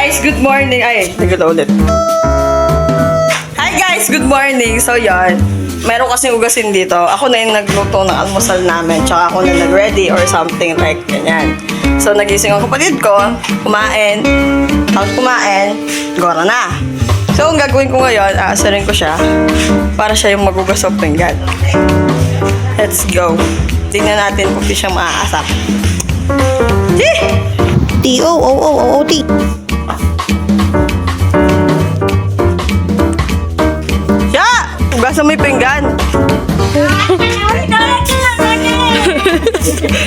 guys, good morning. Ay, nagkita ulit. Hi guys, good morning. So yan, meron kasing ugasin dito. Ako na yung nagluto ng almusal namin. Tsaka ako na nag-ready or something like ganyan. So nagising ang kapatid ko, kumain. Pag kumain, gora na. So ang gagawin ko ngayon, aasarin ko siya para siya yung magugas ng pinggan. Let's go. Tingnan natin kung di siya maaasap. T-O-O-O-O-T. Siya! Hugasan mo yung pinggan.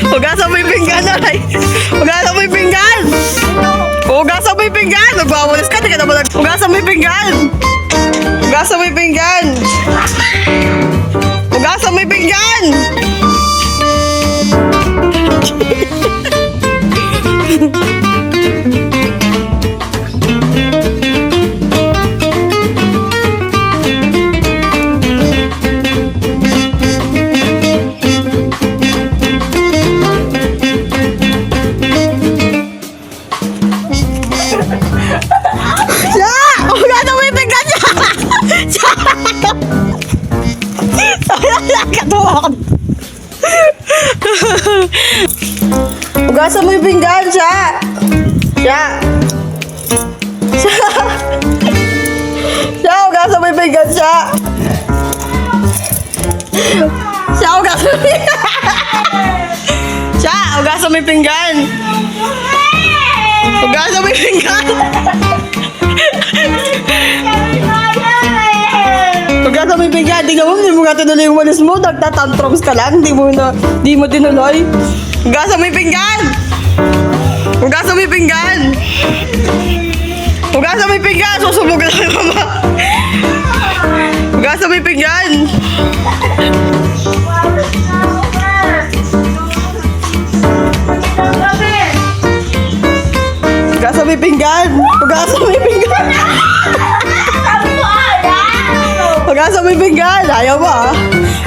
Hugasan mo yung pinggan, Nay. Hugasan mo yung pinggan. Hugasan mo yung pinggan. Nagwawalis ka, di ka naman hugasan mo yung pinggan. Hugasan mo yung pinggan. Hugasan mo yung pinggan. Hugasan mo yung pinggan, siya! Siya! Siya! Siya, hugasan mo yung pinggan, siya! Siya, hugasan mo yung pinggan! Siya, hugasan mo yung pinggan! Hugasan mo yung pinggan! Hugasan mo yung pinggan! Di mo nga tinuloy yung walis mo, nagtatantrums ka lang, di mo tinuloy. Hugasan mo yung pinggan! Hugasan mo yung pinggan! Hugasan mo yung pinggan! Susubog na yung mama! Hugasan mo yung pinggan! Hugasan mo yung pinggan! Hugasan mo yung pinggan! Hugasan mo yung pinggan! Ayaw mo ah!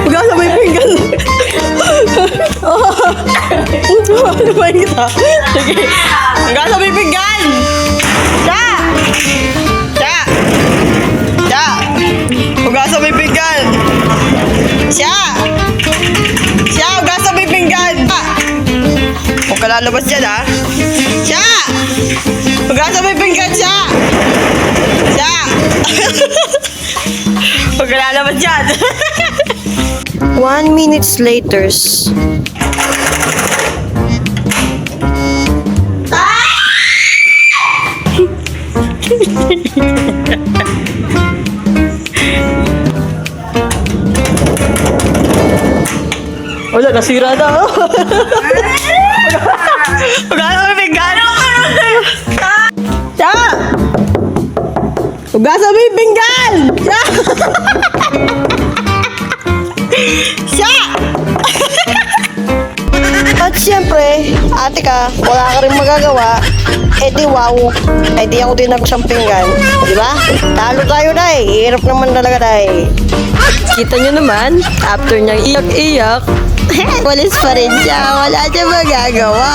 Hugasan mo yung pinggan! Ano ba kita? Sige. Hugasan mo yung pinggan! Siya! Siya! Siya! Hugasan mo yung pinggan! Siya! Siya! Hugasan mo yung pinggan! Huwag ka lalabas dyan ha! Siya! Hugasan mo yung pinggan! Siya! Siya! Huwag ka lalabas dyan! 1 minute later. Wala, nasira na. Hugasan mo yung pinggan! Siya! Hugasan mo yung pinggan! Siya! Siya! At siyempre, ate ka, wala ka rin magagawa. Eh di wow, eh di ako din nagsampinggan. Di ba? Talo tayo, day. Hirap naman talaga, day. Kita nyo naman, after niyang iyak-iyak, Walis pa rin siya. Wala siya magagawa.